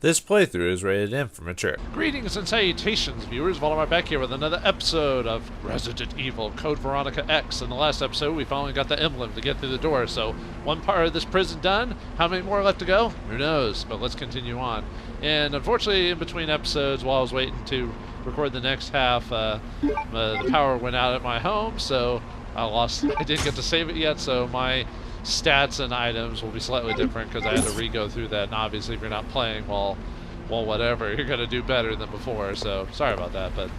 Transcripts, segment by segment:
This playthrough is rated M for mature. Greetings and salutations, viewers. Vauldemare back here with another episode of Resident Evil Code Veronica X. In the last episode, we finally got the emblem to get through the door, so one part of this prison done. How many more left to go? Who knows, but let's continue on. And unfortunately, in between episodes, while I was waiting to record the next half, the power went out at my home, so I didn't get to save it yet, so my stats and items will be slightly different because I had to re-go through that, and obviously if you're not playing, well whatever, you're going to do better than before, so sorry about that, but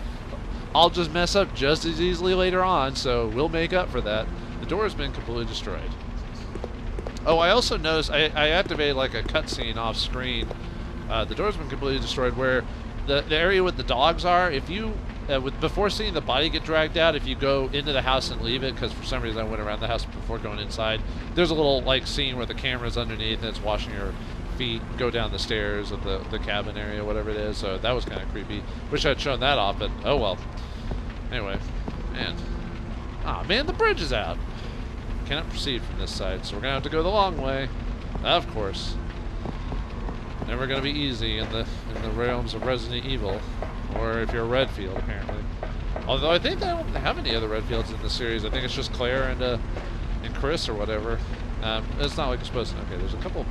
I'll just mess up just as easily later on, so we'll make up for that. The door has been completely destroyed. Oh, I also noticed I activated like a cutscene off screen. The door's been completely destroyed where the area with the dogs are. If you before seeing the body get dragged out, if you go into the house and leave it, because for some reason I went around the house before going inside, there's a little like scene where the camera's underneath and it's watching your feet go down the stairs of the cabin area, whatever it is, so that was kind of creepy. Wish I'd shown that off, but oh well. Anyway, man. Ah, man, the bridge is out. Cannot proceed from this side, so we're going to have to go the long way. Of course. Never going to be easy in the realms of Resident Evil. Or if you're Redfield, apparently. Although I think they don't have any other Redfields in the series. I think it's just Claire and Chris or whatever. It's not like it's supposed to. Okay, there's a couple of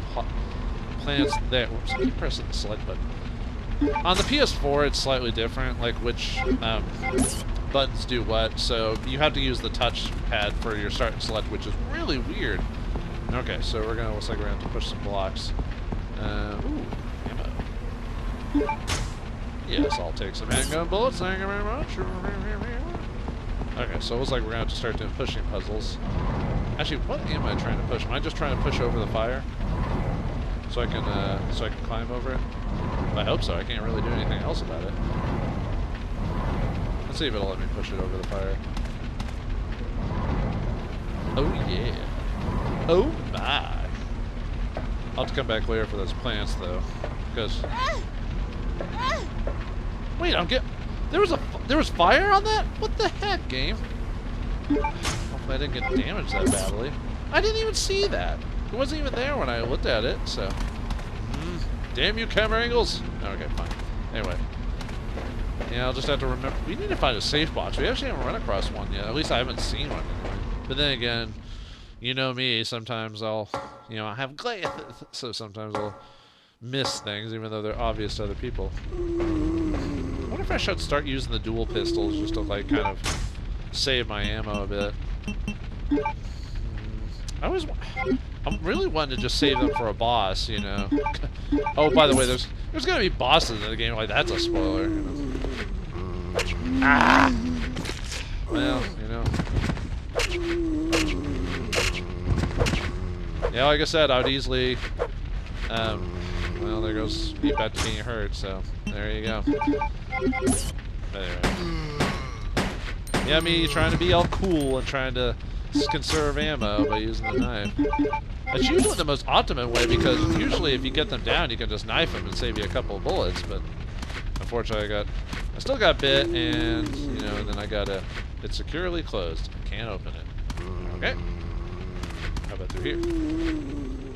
plants there. Whoops, I keep pressing the select button. On the PS4, it's slightly different, like which buttons do what. So you have to use the touch pad for your start and select, which is really weird. Okay, so looks like we're going to have to push some blocks. Ooh, ammo. Yes, I'll take some handgun bullets, thank you very much. Okay, so it looks like we're going to have to start doing pushing puzzles. Actually, what am I trying to push? Am I just trying to push over the fire? So I can climb over it? I hope so, I can't really do anything else about it. Let's see if it'll let me push it over the fire. Oh yeah. Oh my. I'll have to come back later for those plants though, because... Wait, there was fire on that? What the heck, game? Hopefully I didn't get damaged that badly. I didn't even see that. It wasn't even there when I looked at it, so... Damn you, camera angles! Okay, fine. Anyway. Yeah, I'll just have to remember... We need to find a safe box. We actually haven't run across one yet. At least I haven't seen one anyway. But then again, you know me, sometimes I'll... I have glare, so sometimes I'll miss things, even though they're obvious to other people. I wonder if I should start using the dual pistols just to, like, kind of save my ammo a bit. I'm really wanting to just save them for a boss, you know. Oh, by the way, there's gonna be bosses in the game. Like, that's a spoiler. Ah! Well, Yeah, like I said, I would easily... well, there goes me back to being hurt, so there you go. But anyway. Yeah, me trying to be all cool and trying to conserve ammo by using the knife. That's usually the most optimum way, because usually if you get them down, you can just knife them and save you a couple of bullets, but unfortunately I still got bit, and, and then I got it's securely closed. I can't open it. Okay. How about through here?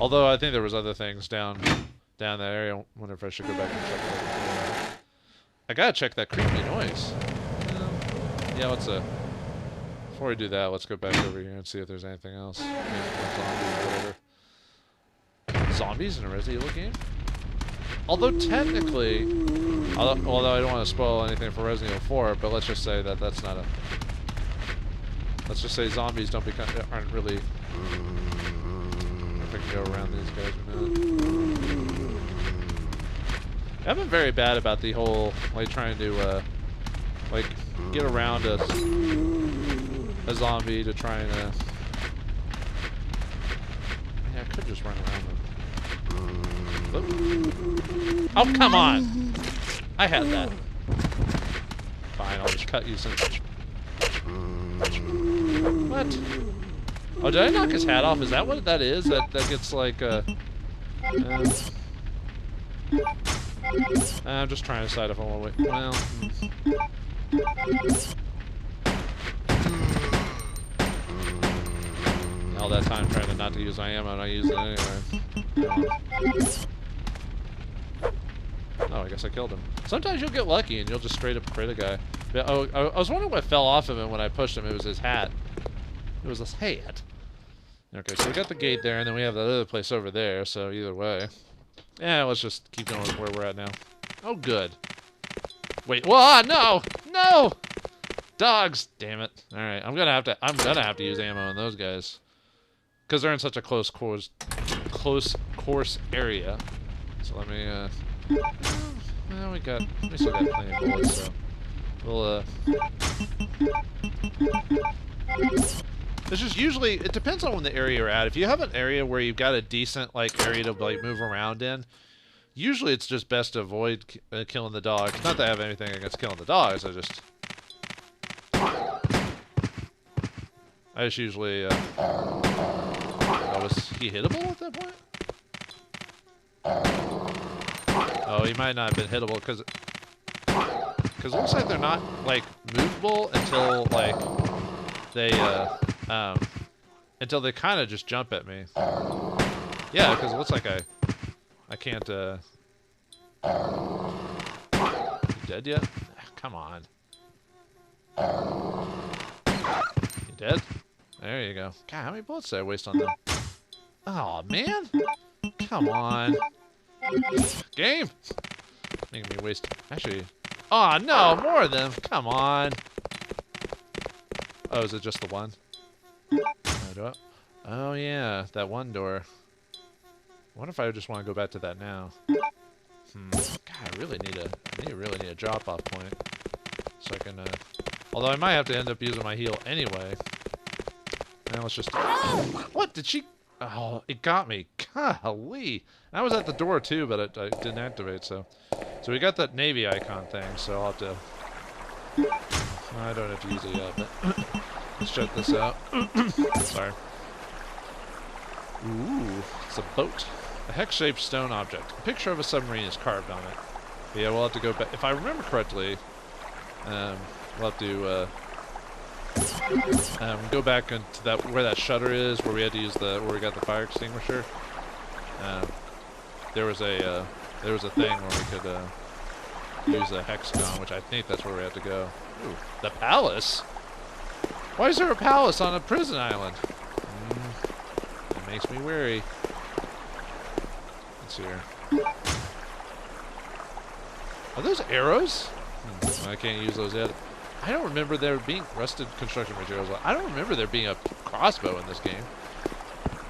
Although I think there was other things down that area. I wonder if I should go back and check that. I gotta check that creepy noise. Yeah, before we do that, let's go back over here and see if there's anything else. Zombies, whatever. Zombies in a Resident Evil game? Although technically, although I don't want to spoil anything for Resident Evil 4, but let's just say that that's not a... Let's just say zombies aren't really... If I can go around these guys or not. I've been very bad about the whole, like, trying to, get around a zombie to try and, I could just run around them. Oh, come on! I had that. Fine, I'll just cut you some... What? Oh, did I knock his hat off? Is that what that is? That gets like I'm just trying to decide if I want to wait. Well, all that time trying to not to use my ammo, and I use it anyway. Oh, I guess I killed him. Sometimes you'll get lucky and you'll just straight up crit a guy. But, oh, I was wondering what fell off of him when I pushed him. It was his hat. It was his hat. Okay, so we got the gate there, and then we have the other place over there, so either way. Yeah, let's just keep going where we're at now. Oh, good. Wait, whoa, no! No! Dogs! Damn it. Alright, I'm gonna have to use ammo on those guys. Because they're in such a close course area. So let me, well, we still got plenty of bullets, so we'll, it's just usually, it depends on the area you're at. If you have an area where you've got a decent, like, area to, like, move around in, usually it's just best to avoid killing the dogs. Not that I have anything against killing the dogs, I just usually, was he hittable at that point? Oh, he might not have been hittable, because it looks like they're not, like, movable until, like, they, until they kind of just jump at me. Yeah, because it looks like I can't, You dead yet? Come on. You dead? There you go. God, how many bullets did I waste on them? Oh, man! Come on. Game! Making me waste... Actually... Oh, no! More of them! Come on! Oh, is it just the one? Oh, yeah. That one door. I wonder if I just want to go back to that now. God, I really need a drop-off point. So I can, although I might have to end up using my heal anyway. Now let's just... What? Did she... Oh, it got me. Golly. I was at the door too, but it didn't activate, so... So we got that Navy icon thing, so I'll have to... I don't have to use it yet, but... Let's check this out. Sorry. Ooh, it's a boat. A hex-shaped stone object. A picture of a submarine is carved on it. But yeah, we'll have to go back... If I remember correctly, we'll have to, go back into that where that shutter is, where we had to use where we got the fire extinguisher. There was a thing where we could use a hexagon, which I think that's where we have to go. Ooh, the palace. Why is there a palace on a prison island? It makes me wary. Let's see here. Are those arrows? I can't use those yet. I don't remember there being rusted construction materials. I don't remember there being a crossbow in this game.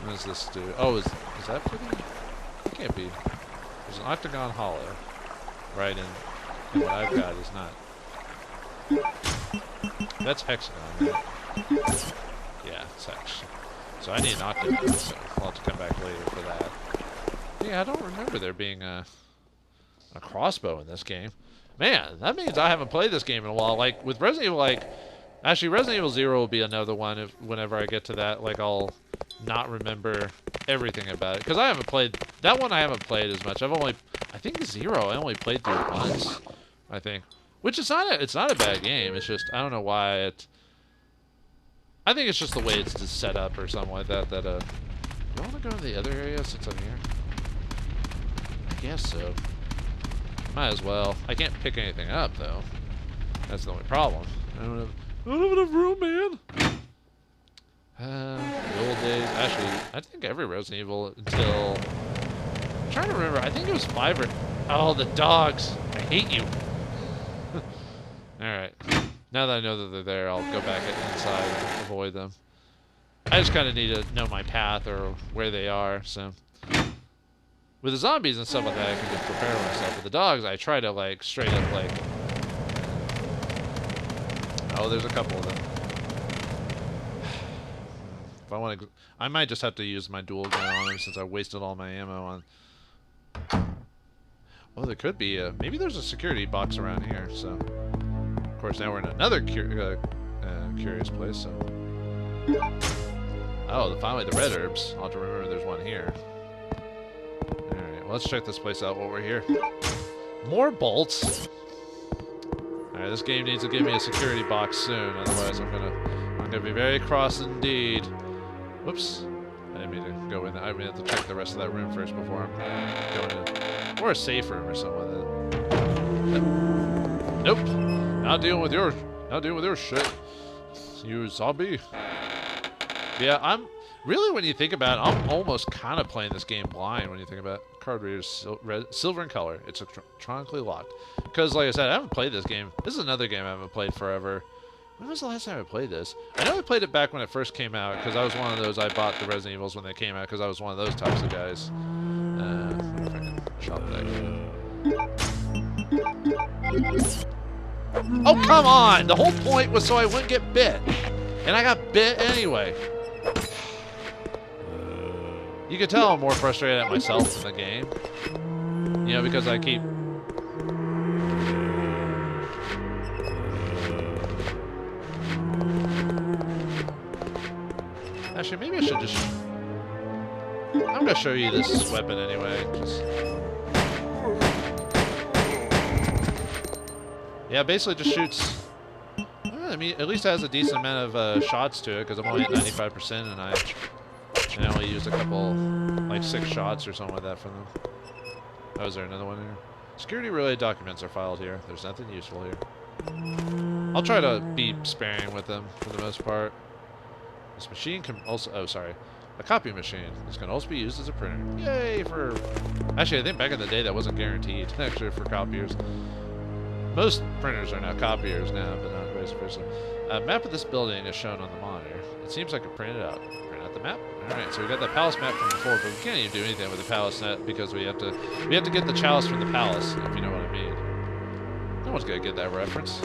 What does this do? Oh, is that for the... It can't be. There's an octagon hollow. Right, and what I've got is not. That's hexagon, right? Yeah, it's hex. So I need an octagon, so I'll have to come back later for that. Yeah, I don't remember there being a crossbow in this game. Man, that means I haven't played this game in a while. Like, with Resident Evil, like... Actually, Resident Evil 0 will be another one whenever I get to that. Like, I'll not remember everything about it. Because I haven't played... That one I haven't played as much. I've only... I think 0, I only played through it once. I think. Which is not it's not a bad game. It's just... I don't know why it... I think it's just the way it's just set up or something like that. Do you want to go to the other area since I'm here? I guess so. Might as well. I can't pick anything up, though. That's the only problem. I don't have enough room, man. The old days. Actually, I think every Resident Evil until... I'm trying to remember. I think it was 5 or... Oh, the dogs. I hate you. Alright. Now that I know that they're there, I'll go back inside and avoid them. I just kind of need to know my path or where they are, so... With the zombies and stuff like that, I can just prepare myself. With the dogs, I try to, like, straight up, like... Oh, there's a couple of them. If I want to... I might just have to use my dual gun on them since I wasted all my ammo on... Oh, there could be a... Maybe there's a security box around here, so... Of course, now we're in another curious place, so... Oh, finally the red herbs. I'll have to remember there's one here. Alright, well, let's check this place out while we're here. More bolts. Alright, this game needs to give me a security box soon, otherwise I'm gonna be very cross indeed. Whoops. I didn't mean to go in there. I have to check the rest of that room first before I'm going in. Or a safe room or something like that. Nope. Not dealing with your shit. You zombie. Yeah, I'm really, when you think about it, I'm almost kind of playing this game blind when you think about it. Card reader's silver in color. It's electronically locked. Because, like I said, I haven't played this game. This is another game I haven't played forever. When was the last time I played this? I know I played it back when it first came out, because I was one of those, I bought the Resident Evils when they came out, because I was one of those types of guys. Shop deck. Oh, come on! The whole point was so I wouldn't get bit. And I got bit anyway. You can tell I'm more frustrated at myself in the game. You know, because I keep... Actually, maybe I should just... I'm gonna show you this weapon anyway. Yeah, basically just shoots... I mean, at least it has a decent amount of shots to it, because I'm only at 95% and I only used a couple, like 6 shots or something like that from them. Oh, is there another one here? Security-related documents are filed here. There's nothing useful here. I'll try to be sparing with them for the most part. This machine can also... Oh, sorry. A copy machine. This can also be used as a printer. Yay for... Actually, I think back in the day that wasn't guaranteed, actually, for copiers. Most printers are now copiers now, but not vice versa. A map of this building is shown on the monitor. It seems like I printed out. Print out the map. Alright, so we got the palace map from before, but we can't even do anything with the palace net because we have to get the chalice from the palace, if you know what I mean. No one's gonna get that reference.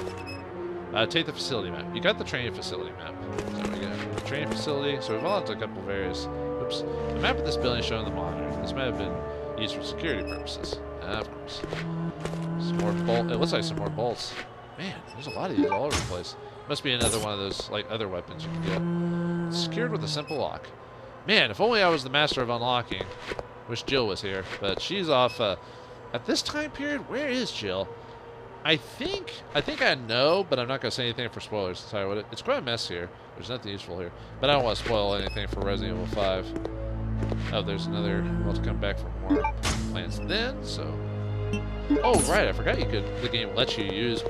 Take the facility map. You got the training facility map. So we got the training facility. So we've unlocked a couple various... Oops. The map of this building is shown on the monitor. This might have been used for security purposes. Of course. Some more bolt. It looks like some more bolts. Man, there's a lot of these all over the place. Must be another one of those, like, other weapons you can get. It's secured with a simple lock. Man, if only I was the master of unlocking. Wish Jill was here, but she's off. At this time period, where is Jill? I think I know, but I'm not gonna say anything for spoilers. To tell you what, it's quite a mess here. There's nothing useful here, but I don't want to spoil anything for Resident Evil 5. Oh, there's another. We'll have to come back for more plans then. So. Oh right, I forgot you could. The game lets you use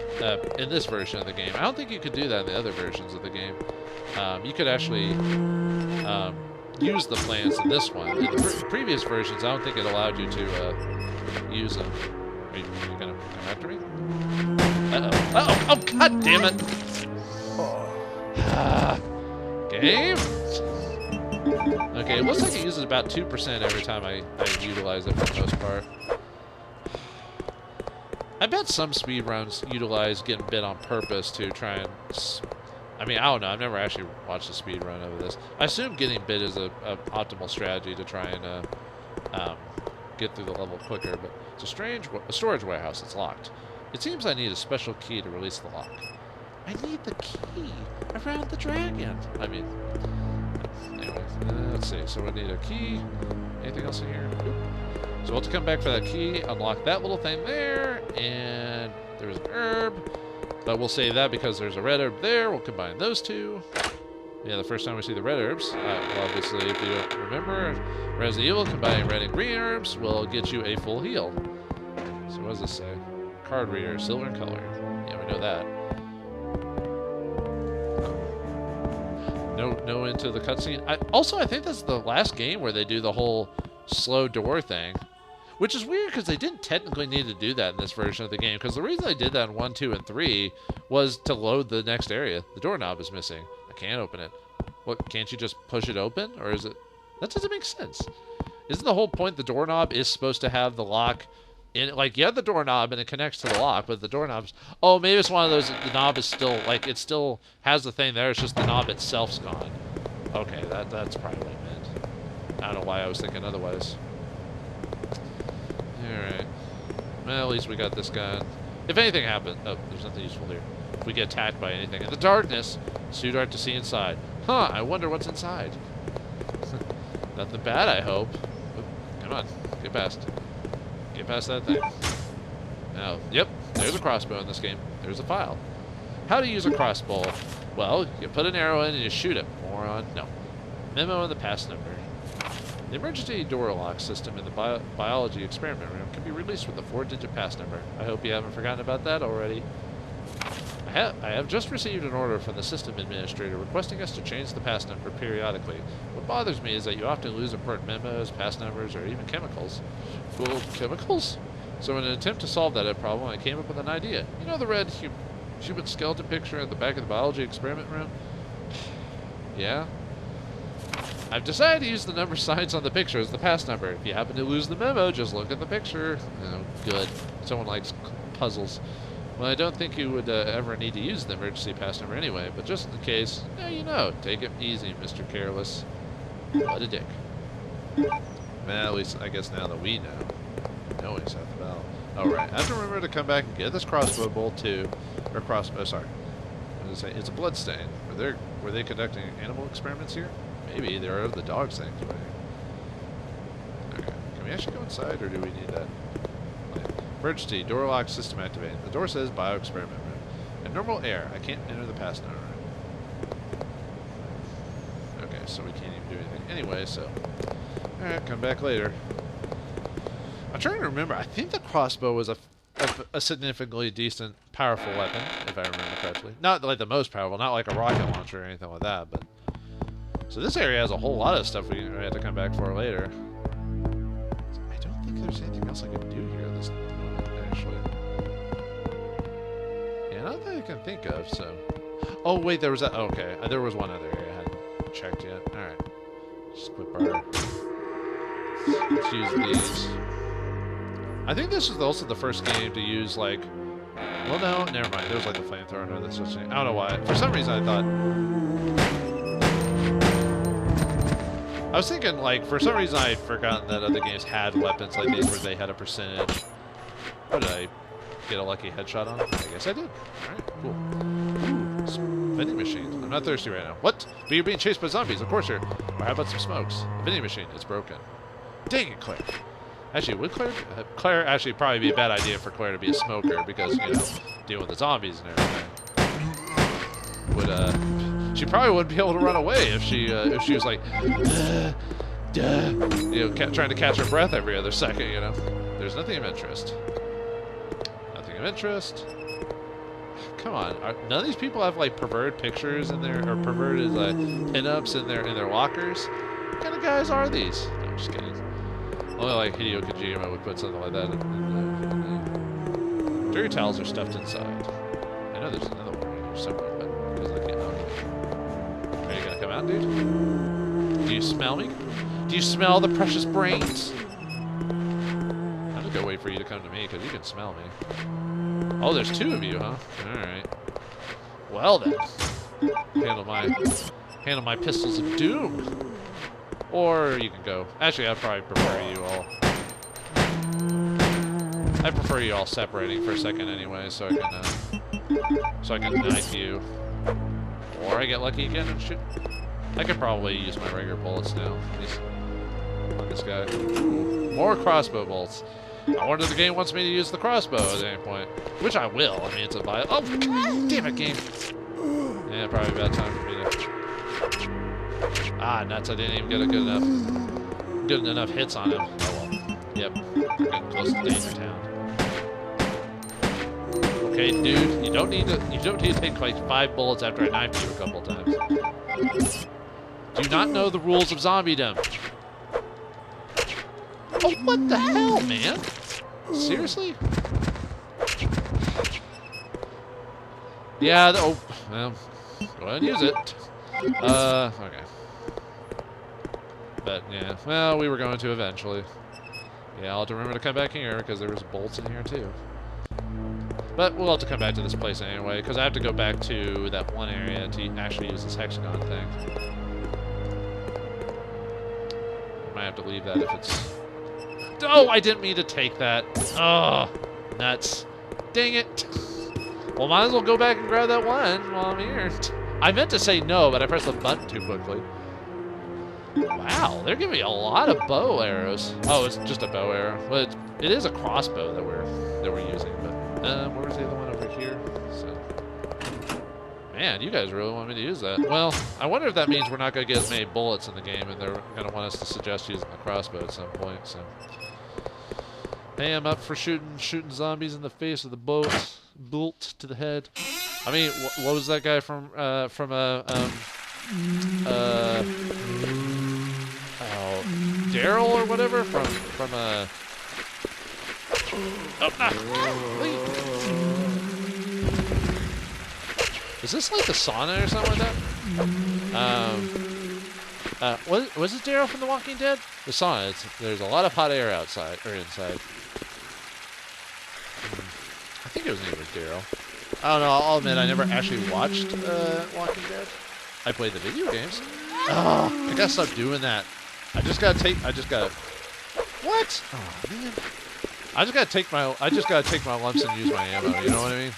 in this version of the game. I don't think you could do that in the other versions of the game. You could actually use the plants in this one. In the previous versions, I don't think it allowed you to use them. Are you gonna come after me? Uh-oh. Uh-oh. Oh, god damn it! Game? Okay, it looks like it uses about 2% every time I utilize it for the most part. I bet some speedruns utilize getting bit on purpose to try and... I mean, I don't know. I've never actually watched a speedrun of this. I assume getting bit is a optimal strategy to try and get through the level quicker, but it's a storage warehouse. It's locked. It seems I need a special key to release the lock. I need the key around the dragon. I mean, anyway, let's see. So we need a key. Anything else in here? Nope. So we'll have to come back for that key, unlock that little thing there, and there's an herb. But we'll save that because there's a red herb there. We'll combine those two. Yeah, the first time we see the red herbs, well, obviously, if you don't remember, Resident Evil combining red and green herbs will get you a full heal. So what does this say? Card reader, silver in color. Yeah, we know that. No into the cutscene. I think that's the last game where they do the whole slow door thing. Which is weird because they didn't technically need to do that in this version of the game. Because the reason they did that in 1, 2, and 3 was to load the next area. The doorknob is missing. I can't open it. What, can't you just push it open? Or is it... That doesn't make sense. Isn't the whole point the doorknob is supposed to have the lock in it? Like, you have the doorknob and it connects to the lock, but the doorknob's... Oh, maybe it's one of those... The knob is still... Like, it still has the thing there. It's just the knob itself's gone. Okay, that's probably what it meant. I don't know why I was thinking otherwise. Alright. Well, at least we got this gun. If anything happens... Oh, there's nothing useful here. If we get attacked by anything in the darkness, it's too dark to see inside. Huh, I wonder what's inside. Nothing bad, I hope. Oop, come on, get past. Get past that thing. Now, yep, there's a crossbow in this game. There's a file. How to use a crossbow? Well, you put an arrow in and you shoot it. Moron. No. Memo in the pass number. The emergency door lock system in the biology experiment room can be released with a 4-digit pass number. I hope you haven't forgotten about that already. I have just received an order from the system administrator requesting us to change the pass number periodically. What bothers me is that you often lose important memos, pass numbers, or even chemicals. Well, chemicals? So in an attempt to solve that problem, I came up with an idea. You know the red human skeleton picture at the back of the biology experiment room? Yeah? I've decided to use the number signs on the picture as the pass number. If you happen to lose the memo, just look at the picture. Oh, good. Someone likes puzzles. Well, I don't think you would ever need to use the emergency pass number anyway, but just in case, now you know. Take it easy, Mr. Careless. What a dick. Well, at least I guess now that we know. We know he's at the battle. Oh, right. I have to remember to come back and get this crossbow bolt too. Or crossbow, sorry. I was gonna say, it's a blood stain. Were they conducting animal experiments here? Maybe. There are the dogs things. Okay. Can we actually go inside, or do we need that? Emergency, door lock system activated. The door says bio-experiment room. In normal air, I can't enter the pass number. Okay, so we can't even do anything anyway, so... Alright, come back later. I'm trying to remember, I think the crossbow was a significantly decent, powerful weapon, if I remember correctly. Not like the most powerful, not like a rocket launcher or anything like that, but... So this area has a whole lot of stuff we have to come back for later. I don't think there's anything else I can do here this moment, actually. Yeah, not that I can think of, so... Oh, wait, there was that... Okay, there was one other area I hadn't checked yet. Alright. Just equip our... Let's use these. I think this is also the first game to use, like... Well, no, never mind. There was, like, the flamethrower. No, that's just... I don't know why. For some reason, I thought... I was thinking, like, for some reason I'd forgotten that other games had weapons like these where they had a percentage. What did I get a lucky headshot on? I guess I did. Alright, cool. Ooh, vending machine. I'm not thirsty right now. What? But you're being chased by zombies, of course you're. Or how about some smokes? A vending machine, it's broken. Dang it, Claire. Actually, would Claire actually probably be a bad idea for Claire to be a smoker because, you know, dealing with the zombies and everything. Would, she probably wouldn't be able to run away if she was like, you know, trying to catch her breath every other second, you know. There's nothing of interest. Nothing of interest. Come on, none of these people have like perverted pictures in their, or perverted pinups in their lockers. What kind of guys are these? No, I'm just kidding. Only like Hideo Kojima would put something like that in. Dirty towels are stuffed inside. I know there's another one right here somewhere, but because I can't. Okay. Are you gonna come out, dude? Do you smell me? Do you smell the precious brains? I'm just gonna wait for you to come to me because you can smell me. Oh, there's two of you, huh? All right. Well then, handle my pistols of doom. Or you can go. Actually, I'd probably prefer you all. I prefer you all separating for a second anyway, so I can knife you. Or I get lucky again and shoot. I could probably use my regular bullets now. On this guy. Ooh, more crossbow bolts. I wonder if the game wants me to use the crossbow at any point. Which I will. I mean, it's a bio. Oh, God damn it, game. Yeah, probably about time for me to... Ah, nuts, I didn't even get a good enough hits on him. Oh well. Yep. We're getting close to Danger Town. Okay, dude, you don't need to take like 5 bullets after I knifed you a couple times. Do you not know the rules of zombiedom? Oh, what the hell, man? Seriously? Yeah, oh, well, go ahead and use it. Okay. But, yeah, well, we were going to eventually. Yeah, I'll have to remember to come back here because there was bolts in here, too. But we'll have to come back to this place anyway, because I have to go back to that one area to actually use this hexagon thing. Might have to leave that if it's... Oh, I didn't mean to take that. Oh, nuts. Dang it. Well, might as well go back and grab that one while I'm here. I meant to say no, but I pressed the button too quickly. Wow, they're giving me a lot of bow arrows. Oh, it's just a bow arrow. Well, it is a crossbow that we're using, but where was the other one over here? So, Man, you guys really want me to use that. Well, I wonder if that means we're not going to get as many bullets in the game, and they're going to want us to suggest using the crossbow at some point. So, hey, I'm up for shooting zombies in the face with a bolt to the head. I mean, what was that guy from Daryl or whatever from Is this like the sauna or something like that? Was it Daryl from The Walking Dead? The sauna. There's a lot of hot air outside or inside. I think it was named Daryl. I don't know. I'll admit I never actually watched Walking Dead. I played the video games. Oh, I gotta stop doing that. I just gotta. What? Oh man. I just gotta take my lumps and use my ammo. You know what I mean?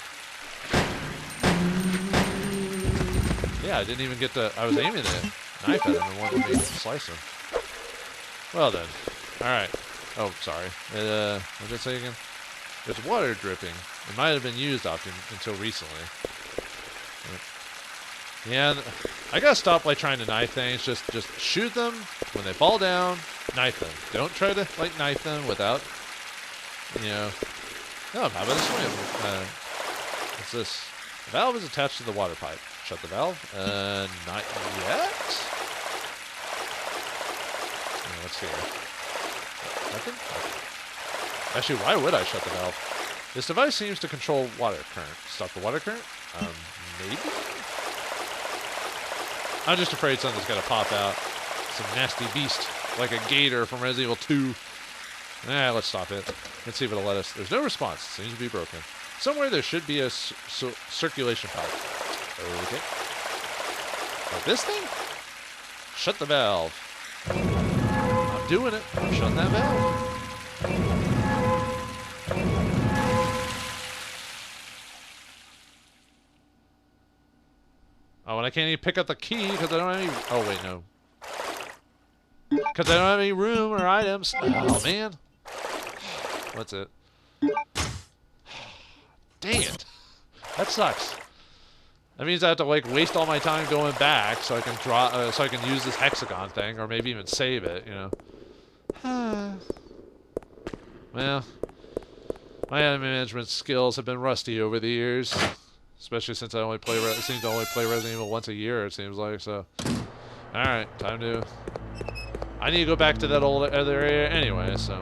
Yeah, I didn't even get to. I was aiming a knife at him and wanted me to slice him. Well then. All right. Oh, sorry. What did I say again? There's water dripping. It might have been used often until recently. Yeah, I gotta stop like trying to knife things. Just shoot them when they fall down. Knife them. Don't try to like knife them without, you know. Oh, how about a swim? What's this? The valve is attached to the water pipe. Shut the valve. Not yet. Let's see. Nothing. Actually, why would I shut the valve? This device seems to control water current. Stop the water current? Maybe? I'm just afraid something's gonna pop out. Some nasty beast, like a gator from Resident Evil 2. Let's stop it. Let's see if it'll let us. There's no response. It seems to be broken. Somewhere there should be a circulation pipe. Okay. Like this thing? Shut the valve. I'm doing it. I'm shutting that valve. Oh, and I can't even pick up the key because I don't have any... Oh, wait, no. Because I don't have any room or items. Oh, man. What's it? Dang it. That sucks. That means I have to, like, waste all my time going back so I can draw... so I can use this hexagon thing or maybe even save it, you know. Well, my enemy management skills have been rusty over the years. Especially since I only play Resident Evil once a year, it seems like. So, all right, time to. I need to go back to that old other area anyway. So,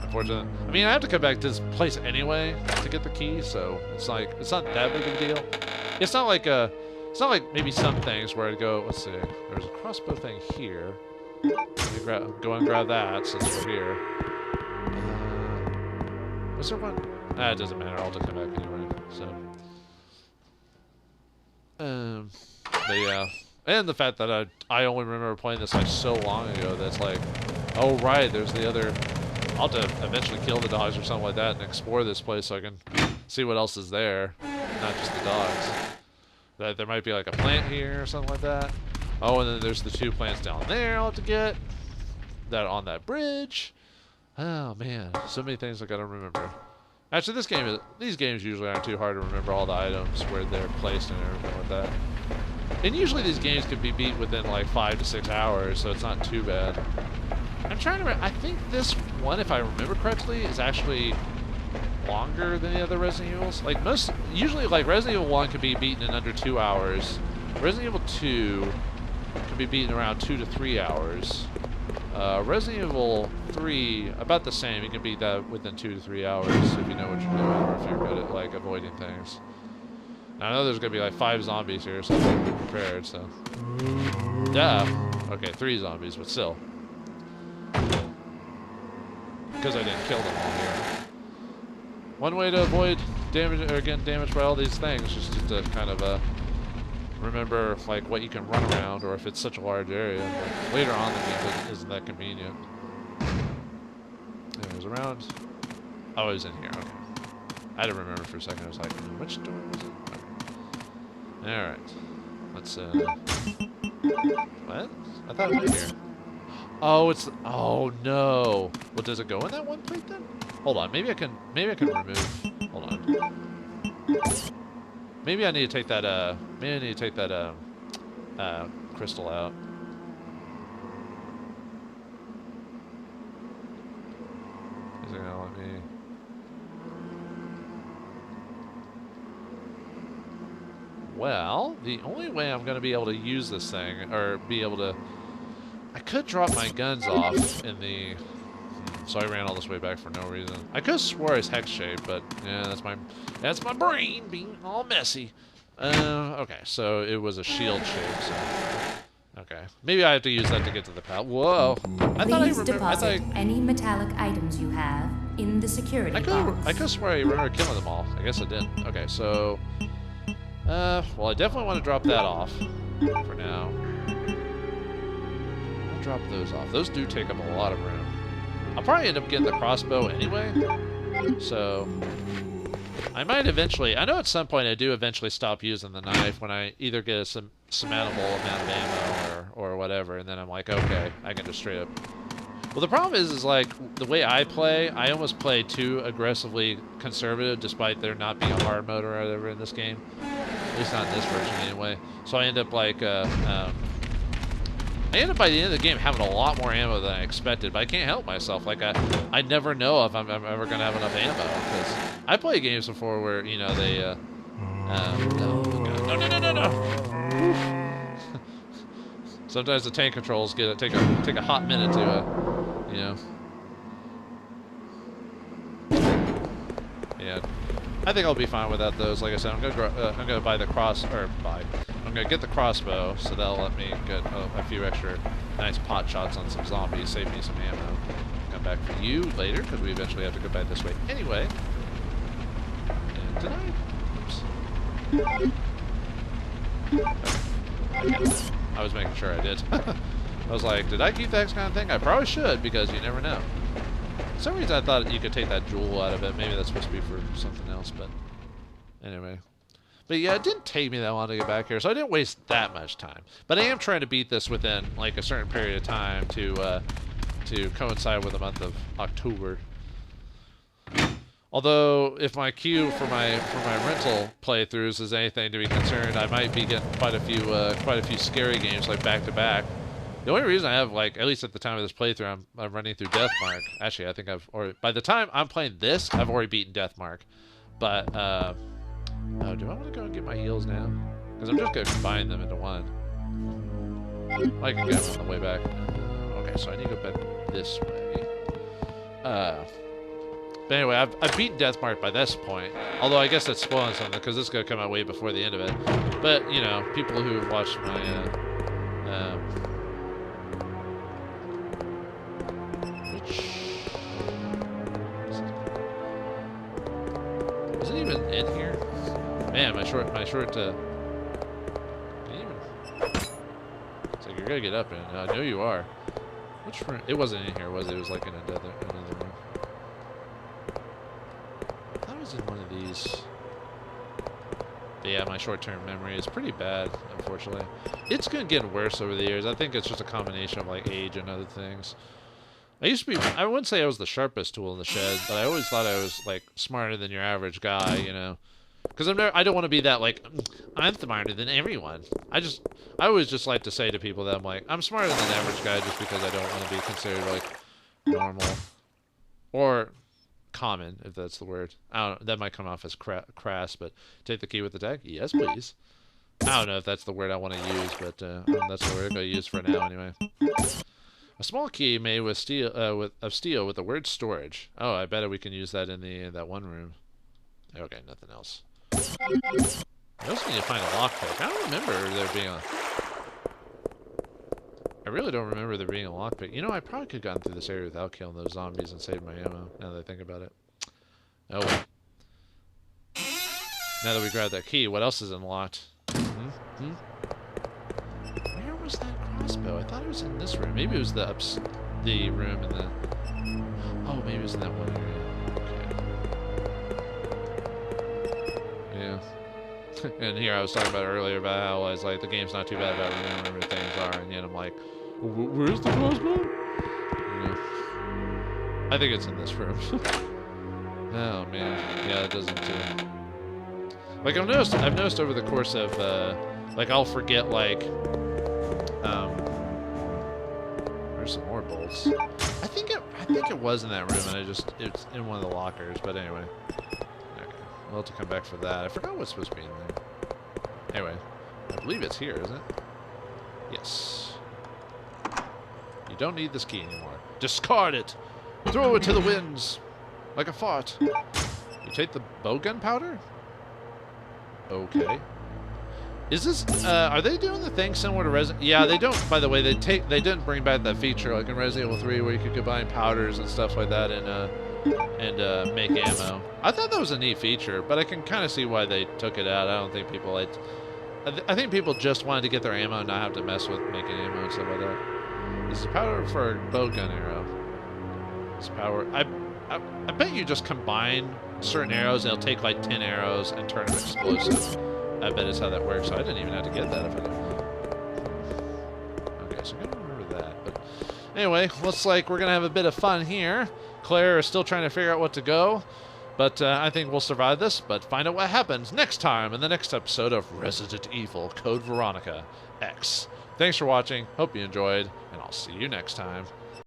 unfortunately, I mean, I have to come back to this place anyway to get the key. So it's like it's not that big of a deal. It's not like maybe some things where I'd go. Let's see. There's a crossbow thing here. Go and grab that since we're here. Was there one? It doesn't matter. I'll just come back anyway. So, but yeah, and the fact that I only remember playing this like so long ago. That's like, oh right, there's the other. I'll have to eventually kill the dogs or something like that and explore this place so I can see what else is there, not just the dogs. That there might be like a plant here or something like that. Oh, and then there's the 2 plants down there I'll have to get. That on that bridge. Oh man, so many things I gotta remember. Actually, these games usually aren't too hard to remember all the items, where they're placed and everything like that. And usually these games can be beat within like 5 to 6 hours, so it's not too bad. I'm trying to I think this one, if I remember correctly, is actually longer than the other Resident Evils. Like usually like Resident Evil 1 can be beaten in under 2 hours. Resident Evil 2 can be beaten around 2 to 3 hours. Resident Evil 3, about the same. You can beat that within 2 to 3 hours if you know what you're doing, or if you're good at like avoiding things. Now, I know there's gonna be like 5 zombies here, so I'm be prepared. So, yeah, okay, 3 zombies, but still, because I didn't kill them all here. One way to avoid damage or getting damaged by all these things is just to kind of remember like what you can run around, or if it's such a large area. But later on, the game isn't that convenient. It was around. Oh, it was in here. Okay. I had to remember for a second. I was like, which door was it? Okay. All right. Let's. What? I thought it was here. Oh, it's. Oh no. Well, does it go in that one plate then? Hold on. Maybe I can remove. Hold on. Maybe I need to take that, crystal out. Is it gonna let me... Well, the only way I'm gonna be able to use this thing, or be able to... I could drop my guns off in the... So I ran all this way back for no reason. I could have swore it's hex shape, but yeah, that's my brain being all messy. Okay, so it was a shield shape. So okay, maybe I have to use that to get to the pal. Whoa! Please deposit any metallic items you have in the security box. I could swear I remember killing them all. I guess I didn't. Okay, so well, I definitely want to drop that off for now. I'll drop those off. Those do take up a lot of room. I'll probably end up getting the crossbow anyway, so I might eventually... I know at some point I do eventually stop using the knife when I either get a surmountable amount of ammo or whatever, and then I'm like, okay, I can just straight up... Well, the problem is like, the way I play, I almost play too aggressively conservative, despite there not being a hard mode or whatever in this game. At least not in this version anyway. So I end up like... I ended up by the end of the game having a lot more ammo than I expected, but I can't help myself. Like I never know if I'm ever gonna have enough ammo, because I played games before where, you know, they no. Sometimes the tank controls take a hot minute to you know. Yeah, I think I'll be fine without those. Like I said, I'm gonna buy the I'm gonna get the crossbow, so that'll let me get a few extra nice pot shots on some zombies, save me some ammo. Come back for you later, because we eventually have to go back this way anyway. And did I? Oops. I was making sure I did. I was like, did I keep that kind of thing? I probably should, because you never know. For some reason I thought you could take that jewel out of it. Maybe that's supposed to be for something else, but anyway. But yeah, it didn't take me that long to get back here, so I didn't waste that much time. But I am trying to beat this within like a certain period of time to coincide with the month of October. Although, if my queue for my rental playthroughs is anything to be concerned, I might be getting quite a few scary games like back to back. The only reason I have, like, at least at the time of this playthrough, I'm running through Deathmark. Actually, I think by the time I'm playing this, I've already beaten Deathmark. But oh, do I want to go and get my heals now? Because I'm just going to combine them into one. I can get them on the way back. Okay, so I need to go back this way. But anyway, I've beaten Deathmark by this point. Although I guess that's spoiling something, because this is going to come out way before the end of it. But, you know, people who have watched my... Was it even in here? Man, my short, can you even... It's like, you're gonna get up in. I know you are. Which room? It wasn't in here, was it? It was like in another room. I thought it was in one of these. But yeah, my short-term memory is pretty bad, unfortunately. It's gonna get worse over the years. I think it's just a combination of like age and other things. I used to be, I wouldn't say I was the sharpest tool in the shed, but I always thought I was like smarter than your average guy, you know. Because I don't want to be that, like, I'm smarter than everyone. I always just like to say to people that I'm like, I'm smarter than the average guy, just because I don't want to be considered, like, normal. Or common, if that's the word. I don't know, that might come off as crass, but take the key with the tag? Yes, please. I don't know if that's the word I want to use, but that's the word I'm going to use for now, anyway. A small key made with steel, of steel with the word storage. Oh, I bet we can use that in that one room. Okay, nothing else. I also need to find a lockpick. I don't remember there being a... I really don't remember there being a lockpick. You know, I probably could have gotten through this area without killing those zombies and saved my ammo, now that I think about it. Oh well. Now that we grabbed that key, what else is unlocked? Where was that crossbow? I thought it was in this room. Maybe it was the room in the... Oh, maybe it was in that one area. Yeah. And here I was talking about earlier about how I was like, the game's not too bad about remembering where things are, and yet I'm like, where's the crossbow? You know, I think it's in this room. Oh man, yeah, it doesn't too. Like I've noticed over the course of like I'll forget like there's some more bolts. I think it was in that room and it's in one of the lockers, but anyway. Okay. We'll have to come back for that. I forgot what's supposed to be in there. Anyway, I believe it's here, isn't it? Yes. You don't need this key anymore. Discard it! Throw it to the winds! Like a fart. You take the bowgun powder? Okay. Is this, are they doing the thing similar to Resident... Yeah, they don't, by the way, they didn't bring back that feature like in Resident Evil 3 where you could combine powders and stuff like that and make ammo. I thought that was a neat feature, but I can kind of see why they took it out. I don't think people like... I think people just wanted to get their ammo and not have to mess with making ammo and stuff like that. This is powder for a bowgun arrow. This power... I bet you just combine certain arrows and it'll take like 10 arrows and turn them explosive. I bet is how that works. So I didn't even have to get that if I didn't. Okay, so I gotta remember that. But anyway, looks like we're gonna have a bit of fun here. Claire is still trying to figure out what to go, but I think we'll survive this. But find out what happens next time in the next episode of Resident Evil Code Veronica X. Thanks for watching. Hope you enjoyed, and I'll see you next time.